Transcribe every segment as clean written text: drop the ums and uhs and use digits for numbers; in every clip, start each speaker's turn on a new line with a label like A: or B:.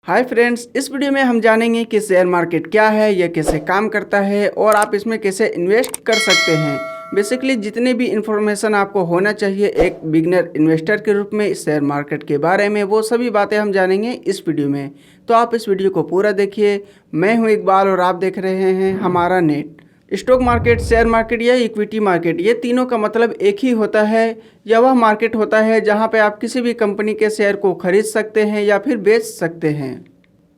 A: Hi friends, इस video में हम जानेंगे कि शेयर मार्केट क्या है, यह कैसे काम करता है और आप इसमें कैसे इन्वेस्ट कर सकते हैं। बेसिकली जितने भी इन्फॉर्मेशन आपको होना चाहिए एक बिगिनर इन्वेस्टर के रूप में शेयर मार्केट के बारे में, वो सभी बातें हम जानेंगे इस वीडियो में। तो आप इस वीडियो को पूरा देखिए। मैं हूँ इकबाल और आप देख रहे हैं हमारा net. Stock market, share market या इक्विटी मार्केट, ये तीनों का मतलब एक ही होता है। यह वह मार्केट होता है जहां पे आप किसी भी कंपनी के शेयर को खरीद सकते हैं या फिर बेच सकते हैं।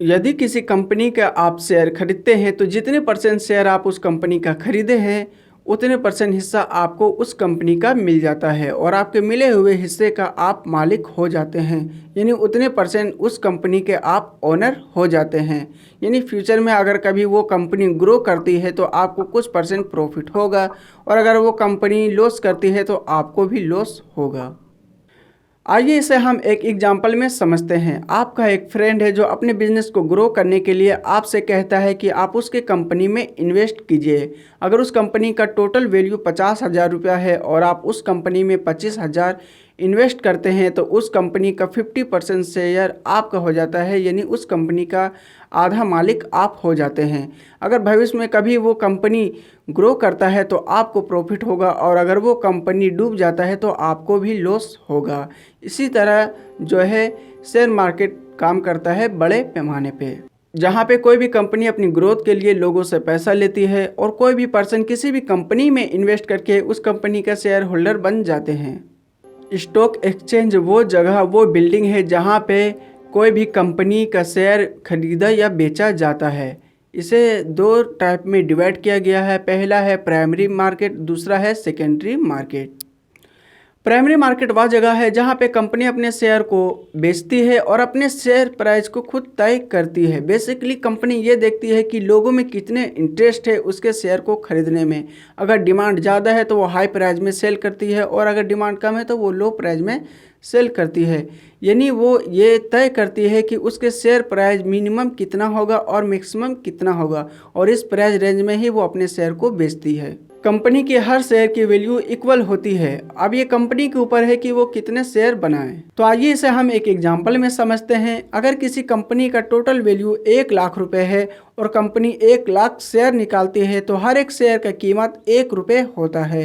A: यदि किसी कंपनी का आप शेयर खरीदते हैं तो जितने परसेंट शेयर आप उस कंपनी का खरीदे हैं उतने परसेंट हिस्सा आपको उस कंपनी का मिल जाता है और आपके मिले हुए हिस्से का आप मालिक हो जाते हैं। यानी उतने परसेंट उस कंपनी के आप ओनर हो जाते हैं। यानी फ्यूचर में अगर कभी वो कंपनी ग्रो करती है तो आपको कुछ परसेंट प्रॉफिट होगा और अगर वो कंपनी लॉस करती है तो आपको भी लॉस होगा। आइए इसे हम एक एग्जाम्पल में समझते हैं। आपका एक फ्रेंड है जो अपने बिजनेस को ग्रो करने के लिए आपसे कहता है कि आप उसके कंपनी में इन्वेस्ट कीजिए। अगर उस कंपनी का टोटल वैल्यू 50,000 रुपया है और आप उस कंपनी में 25,000 इन्वेस्ट करते हैं तो उस कंपनी का 50% शेयर आपका हो जाता है। यानी उस कंपनी का आधा मालिक आप हो जाते हैं। अगर भविष्य में कभी वो कंपनी ग्रो करता है तो आपको प्रॉफिट होगा और अगर वो कंपनी डूब जाता है तो आपको भी लॉस होगा। इसी तरह जो है शेयर मार्केट काम करता है बड़े पैमाने पे, जहाँ पे कोई भी कंपनी अपनी ग्रोथ के लिए लोगों से पैसा लेती है और कोई भी पर्सन किसी भी कंपनी में इन्वेस्ट करके उस कंपनी का शेयर होल्डर बन जाते हैं। स्टॉक एक्सचेंज वो जगह, वो बिल्डिंग है जहाँ पे कोई भी कंपनी का शेयर खरीदा या बेचा जाता है। इसे दो टाइप में डिवाइड किया गया है। पहला है प्राइमरी मार्केट, दूसरा है सेकेंडरी मार्केट। प्राइमरी मार्केट वह जगह है जहां पे कंपनी अपने शेयर को बेचती है और अपने शेयर प्राइस को खुद तय करती है। बेसिकली कंपनी ये देखती है कि लोगों में कितने इंटरेस्ट है उसके शेयर को खरीदने में। अगर डिमांड ज़्यादा है तो वो हाई प्राइस में सेल करती है और अगर डिमांड कम है तो वो लो प्राइस में सेल करती है। यानी वो ये तय करती है कि उसके शेयर प्राइस मिनिमम कितना होगा और मैक्सिमम कितना होगा और इस प्राइस रेंज में ही वो अपने शेयर को बेचती है। कंपनी के हर शेयर की वैल्यू इक्वल होती है। अब ये कंपनी के ऊपर है कि वो कितने शेयर बनाए। तो आइए इसे हम एक एग्जांपल में समझते हैं। अगर किसी कंपनी का टोटल वैल्यू 1,00,000 रुपए है और कंपनी 1,00,000 शेयर निकालती है तो हर एक शेयर का कीमत 1 रुपये होता है।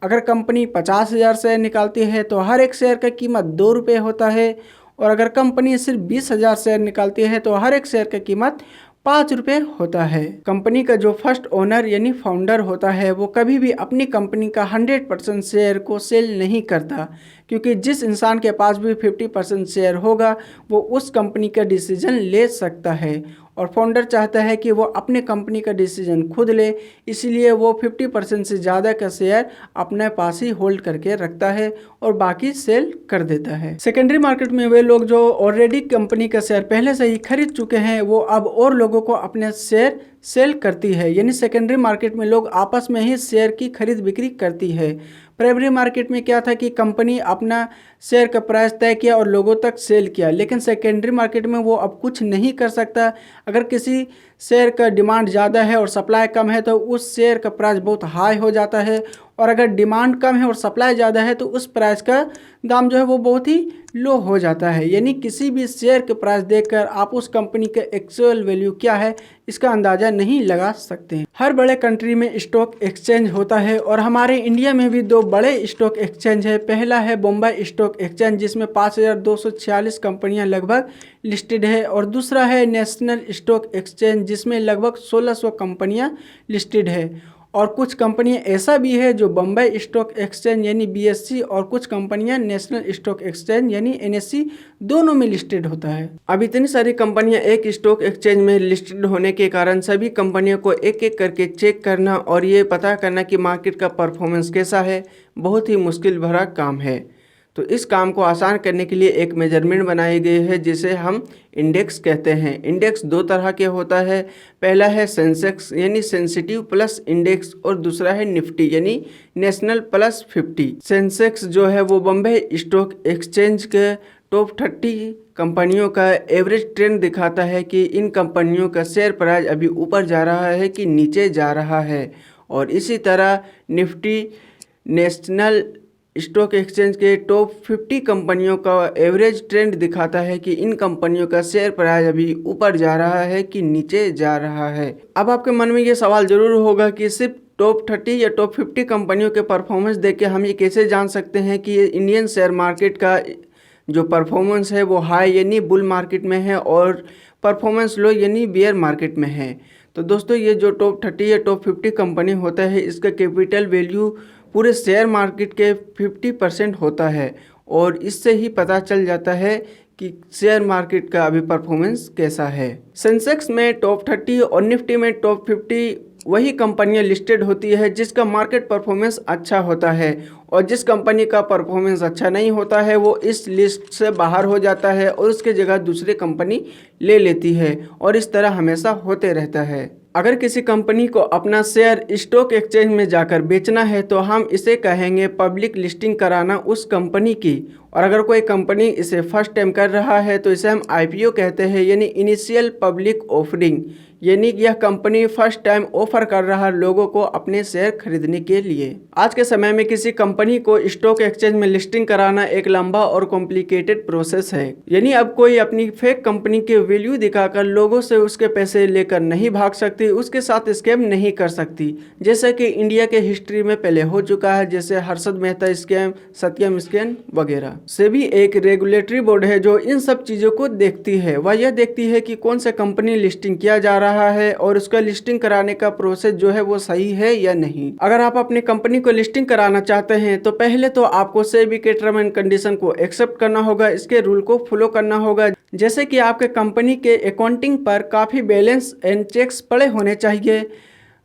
A: अगर कंपनी 50,000 शेयर निकालती है तो हर एक शेयर का कीमत 2 रुपये होता है और अगर कंपनी सिर्फ 20,000 शेयर निकालती है तो हर एक शेयर का कीमत 5 रुपये होता है। कंपनी का जो फर्स्ट ओनर यानी फाउंडर होता है वो कभी भी अपनी कंपनी का 100% शेयर को सेल नहीं करता, क्योंकि जिस इंसान के पास भी 50% शेयर होगा वो उस कंपनी का डिसीजन ले सकता है और फाउंडर चाहता है कि वो अपने कंपनी का डिसीजन खुद ले, इसलिए वो 50% से ज़्यादा का शेयर अपने पास ही होल्ड करके रखता है और बाकी सेल कर देता है। सेकेंडरी मार्केट में वे लोग जो ऑलरेडी कंपनी का शेयर पहले से ही खरीद चुके हैं वो अब और लोगों को अपने शेयर सेल करती है। यानी सेकेंडरी मार्केट में लोग आपस में ही शेयर की खरीद बिक्री करती है। प्राइमरी मार्केट में क्या था कि कंपनी अपना शेयर का प्राइस तय किया और लोगों तक सेल किया, लेकिन सेकेंडरी मार्केट में वो अब कुछ नहीं कर सकता। अगर किसी शेयर का डिमांड ज़्यादा है और सप्लाई कम है तो उस शेयर का प्राइस बहुत हाई हो जाता है और अगर डिमांड कम है और सप्लाई ज़्यादा है तो उस प्राइस का दाम जो है वो बहुत ही लो हो जाता है। यानी किसी भी शेयर के प्राइस देखकर आप उस कंपनी का एक्चुअल वैल्यू क्या है इसका अंदाज़ा नहीं लगा सकते। हर बड़े कंट्री में स्टॉक एक्सचेंज होता है और हमारे इंडिया में भी दो बड़े स्टॉक एक्सचेंज है। पहला है बॉम्बे स्टॉक एक्सचेंज जिसमें 5,246 कंपनियां लगभग लिस्टेड है और दूसरा है नेशनल स्टॉक एक्सचेंज जिसमें लगभग 1,600 कंपनियां लिस्टेड है। और कुछ कंपनियां ऐसा भी है जो बम्बई स्टॉक एक्सचेंज यानी BSE और कुछ कंपनियां नेशनल स्टॉक एक्सचेंज यानी NSE दोनों में लिस्टेड होता है। अब इतनी सारी कंपनियां एक स्टॉक एक्सचेंज में लिस्टेड होने के कारण सभी कंपनियों को एक एक करके चेक करना और ये पता करना कि मार्केट का परफॉर्मेंस कैसा है बहुत ही मुश्किल भरा काम है। तो इस काम को आसान करने के लिए एक मेजरमेंट बनाई गई है जिसे हम इंडेक्स कहते हैं। इंडेक्स दो तरह के होता है। पहला है सेंसेक्स यानी सेंसिटिव प्लस इंडेक्स और दूसरा है निफ्टी यानी नेशनल प्लस 50। सेंसेक्स जो है वो बम्बे स्टॉक एक्सचेंज के टॉप 30 कंपनियों का एवरेज ट्रेंड दिखाता है कि इन कंपनियों का शेयर प्राइस अभी ऊपर जा रहा है कि नीचे जा रहा है। और इसी तरह निफ्टी नेशनल स्टॉक एक्सचेंज के टॉप 50 कंपनियों का एवरेज ट्रेंड दिखाता है कि इन कंपनियों का शेयर प्राइस अभी ऊपर जा रहा है कि नीचे जा रहा है। अब आपके मन में ये सवाल जरूर होगा कि सिर्फ टॉप 30 या टॉप 50 कंपनियों के परफॉर्मेंस देख के हम ये कैसे जान सकते हैं कि इंडियन शेयर मार्केट का जो परफॉर्मेंस है वो हाई यानी बुल मार्केट में है और परफॉर्मेंस लो यानी बियर मार्केट में है। तो दोस्तों, ये जो टॉप 30 या टॉप 50 कंपनी होता है, इसका कैपिटल वैल्यू पूरे शेयर मार्केट के 50% होता है और इससे ही पता चल जाता है कि शेयर मार्केट का अभी परफॉर्मेंस कैसा है। सेंसेक्स में टॉप 30 और निफ्टी में टॉप 50 वही कंपनियां लिस्टेड होती है जिसका मार्केट परफॉर्मेंस अच्छा होता है, और जिस कंपनी का परफॉर्मेंस अच्छा नहीं होता है वो इस लिस्ट से बाहर हो जाता है और उसके जगह दूसरी कंपनी ले लेती है, और इस तरह हमेशा होते रहता है। अगर किसी कंपनी को अपना शेयर स्टॉक एक्सचेंज में जाकर बेचना है तो हम इसे कहेंगे पब्लिक लिस्टिंग कराना उस कंपनी की, और अगर कोई कंपनी इसे फर्स्ट टाइम कर रहा है तो इसे हम आईपीओ कहते हैं, यानी इनिशियल पब्लिक ऑफरिंग, यानी यह कंपनी फर्स्ट टाइम ऑफर कर रहा लोगों को अपने शेयर खरीदने के लिए। आज के समय में किसी कंपनी को स्टॉक एक्सचेंज में लिस्टिंग कराना एक लंबा और कॉम्प्लिकेटेड प्रोसेस है, यानी अब कोई अपनी फेक कंपनी के वैल्यू दिखाकर लोगों से उसके पैसे लेकर नहीं भाग सकती, उसके साथ स्कैम नहीं कर सकती, जैसे कि इंडिया के हिस्ट्री में पहले हो चुका है, जैसे हर्षद मेहता स्कैम, सत्यम स्कैम वगैरह। सेबी एक रेगुलेटरी बोर्ड है जो इन सब चीजों को देखती है। वह यह देखती है कि कौन सा कंपनी लिस्टिंग किया जा रहा है और उसका लिस्टिंग कराने का प्रोसेस जो है वो सही है या नहीं। अगर आप अपनी कंपनी को लिस्टिंग कराना चाहते हैं तो पहले तो आपको सेबी के टर्म एंड कंडीशन को एक्सेप्ट करना होगा, इसके रूल को फॉलो करना होगा, जैसे कि आपके कंपनी के अकाउंटिंग पर काफी बैलेंस एंड चेक्स पड़े होने चाहिए,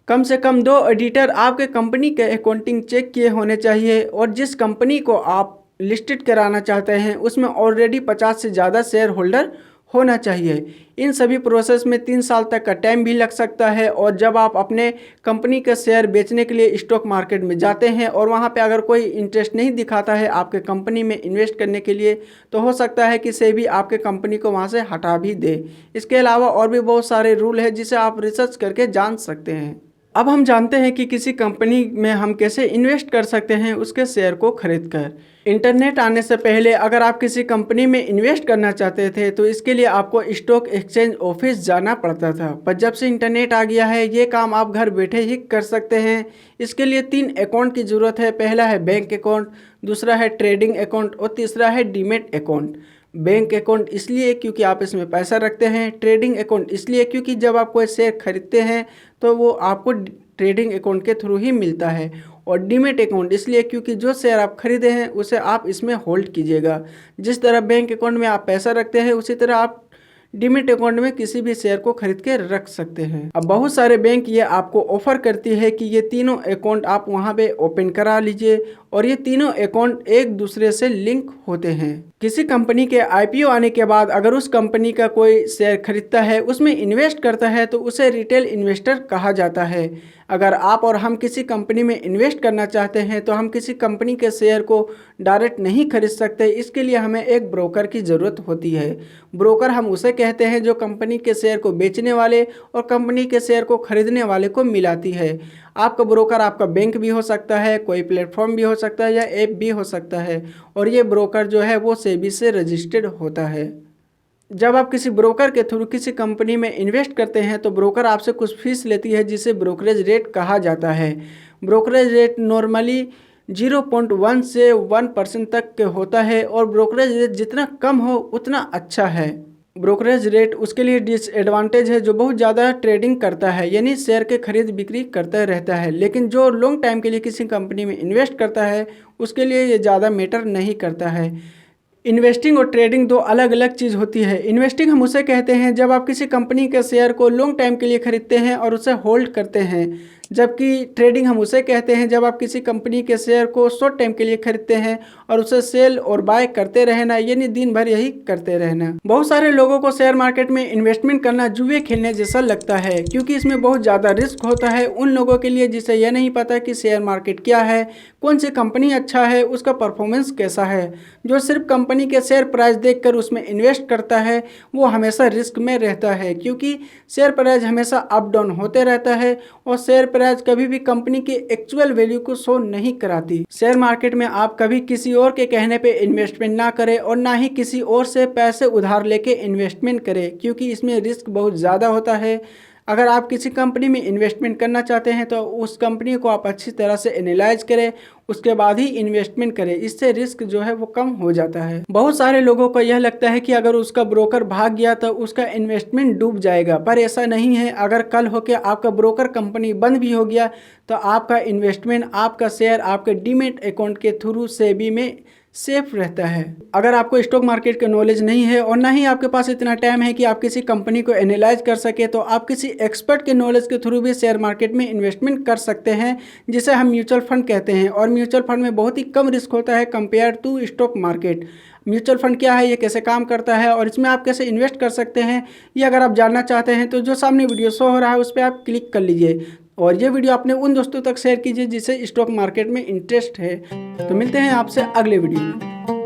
A: कम से कम 2 ऑडिटर आपके कंपनी के अकाउंटिंग चेक किए होने चाहिए, और जिस कंपनी को आप लिस्टेड कराना चाहते हैं उसमें ऑलरेडी 50 से ज़्यादा शेयर होल्डर होना चाहिए। इन सभी प्रोसेस में 3 साल तक का टाइम भी लग सकता है, और जब आप अपने कंपनी का शेयर बेचने के लिए स्टॉक मार्केट में जाते हैं और वहां पे अगर कोई इंटरेस्ट नहीं दिखाता है आपके कंपनी में इन्वेस्ट करने के लिए, तो हो सकता है कि सेबी आपके कंपनी को वहां से हटा भी दे। इसके अलावा और भी बहुत सारे रूल है जिसे आप रिसर्च करके जान सकते हैं। अब हम जानते हैं कि किसी कंपनी में हम कैसे इन्वेस्ट कर सकते हैं उसके शेयर को खरीद कर। इंटरनेट आने से पहले अगर आप किसी कंपनी में इन्वेस्ट करना चाहते थे तो इसके लिए आपको स्टॉक एक्सचेंज ऑफिस जाना पड़ता था, पर जब से इंटरनेट आ गया है ये काम आप घर बैठे ही कर सकते हैं। इसके लिए 3 अकाउंट की ज़रूरत है। पहला है बैंक अकाउंट, दूसरा है ट्रेडिंग अकाउंट और तीसरा है डीमैट अकाउंट। बैंक अकाउंट इसलिए क्योंकि आप इसमें पैसा रखते हैं, ट्रेडिंग अकाउंट इसलिए क्योंकि जब आप कोई शेयर खरीदते हैं तो वो आपको ट्रेडिंग अकाउंट के थ्रू ही मिलता है, और डीमैट अकाउंट इसलिए क्योंकि जो शेयर आप खरीदे हैं उसे आप इसमें होल्ड कीजिएगा। जिस तरह बैंक अकाउंट में आप पैसा रखते हैं उसी तरह आप डीमैट अकाउंट में किसी भी शेयर को खरीद के रख सकते हैं। अब बहुत सारे बैंक ये आपको ऑफर करती है कि ये तीनों अकाउंट आप वहां पे ओपन करा लीजिए, और ये तीनों अकाउंट एक दूसरे से लिंक होते हैं। किसी कंपनी के आईपीओ आने के बाद अगर उस कंपनी का कोई शेयर खरीदता है, उसमें इन्वेस्ट करता है, तो उसे रिटेल इन्वेस्टर कहा जाता है। अगर आप और हम किसी कंपनी में इन्वेस्ट करना चाहते हैं तो हम किसी कंपनी के शेयर को डायरेक्ट नहीं खरीद सकते, इसके लिए हमें एक ब्रोकर की ज़रूरत होती है। ब्रोकर हम उसे कहते हैं जो कंपनी के शेयर को बेचने वाले और कंपनी के शेयर को खरीदने वाले को मिलाती है। आपका ब्रोकर आपका बैंक भी हो सकता है, कोई प्लेटफॉर्म भी हो सकता है या ऐप भी हो सकता है, और ये ब्रोकर जो है वो सेबी से रजिस्टर्ड होता है। जब आप किसी ब्रोकर के थ्रू किसी कंपनी में इन्वेस्ट करते हैं तो ब्रोकर आपसे कुछ फीस लेती है जिसे ब्रोकरेज रेट कहा जाता है। ब्रोकरेज रेट नॉर्मली 0.1 से 1% तक के होता है, और ब्रोकरेज रेट जितना कम हो उतना अच्छा है। ब्रोकरेज रेट उसके लिए डिसएडवांटेज है जो बहुत ज़्यादा ट्रेडिंग करता है, यानी शेयर के खरीद बिक्री करता रहता है, लेकिन जो लॉन्ग टाइम के लिए किसी कंपनी में इन्वेस्ट करता है उसके लिए ये ज़्यादा मैटर नहीं करता है। इन्वेस्टिंग और ट्रेडिंग 2 अलग अलग चीज़ होती है। इन्वेस्टिंग हम उसे कहते हैं जब आप किसी कंपनी के शेयर को लॉन्ग टाइम के लिए खरीदते हैं और उसे होल्ड करते हैं, जबकि ट्रेडिंग हम उसे कहते हैं जब आप किसी कंपनी के शेयर को शॉर्ट टाइम के लिए खरीदते हैं और उसे सेल और बाय करते रहना, यानी दिन भर यही करते रहना। बहुत सारे लोगों को शेयर मार्केट में इन्वेस्टमेंट करना जुए खेलने जैसा लगता है, क्योंकि इसमें बहुत ज़्यादा रिस्क होता है उन लोगों के लिए जिसे यह नहीं पता कि शेयर मार्केट क्या है, कौन सी कंपनी अच्छा है, उसका परफॉर्मेंस कैसा है। जो सिर्फ कंपनी के शेयर प्राइस देखकर उसमें इन्वेस्ट करता है वो हमेशा रिस्क में रहता है, क्योंकि शेयर प्राइस हमेशा अप डाउन होते रहता है और शेयर प्राइस कभी भी कंपनी के एक्चुअल वैल्यू को शो नहीं कराती। शेयर मार्केट में आप कभी किसी और के कहने पे इन्वेस्टमेंट ना करें और ना ही किसी और से पैसे उधार लेके इन्वेस्टमेंट करें, क्योंकि इसमें रिस्क बहुत ज़्यादा होता है। अगर आप किसी कंपनी में इन्वेस्टमेंट करना चाहते हैं तो उस कंपनी को आप अच्छी तरह से एनालाइज करें, उसके बाद ही इन्वेस्टमेंट करें। इससे रिस्क जो है वो कम हो जाता है। बहुत सारे लोगों को यह लगता है कि अगर उसका ब्रोकर भाग गया तो उसका इन्वेस्टमेंट डूब जाएगा, पर ऐसा नहीं है। अगर कल होकर आपका ब्रोकर कंपनी बंद भी हो गया तो आपका इन्वेस्टमेंट, आपका शेयर आपके डीमैट अकाउंट के थ्रू सेबी में सेफ रहता है। अगर आपको स्टॉक मार्केट का नॉलेज नहीं है और ना ही आपके पास इतना टाइम है कि आप किसी कंपनी को एनालाइज कर सके, तो आप किसी एक्सपर्ट के नॉलेज के थ्रू भी शेयर मार्केट में इन्वेस्टमेंट कर सकते हैं, जिसे हम म्यूचुअल फंड कहते हैं। और म्यूचुअल फंड में बहुत ही कम रिस्क होता है compare to stock market. Mutual fund क्या है, ये कैसे काम करता है और इसमें आप कैसे इन्वेस्ट कर सकते हैं, ये अगर आप जानना चाहते हैं तो जो सामने वीडियो शो हो रहा है उस पर आप क्लिक कर लीजिए और ये वीडियो अपने उन दोस्तों तक शेयर कीजिए जिसे स्टॉक मार्केट में इंटरेस्ट है। तो मिलते हैं आपसे अगले वीडियो में।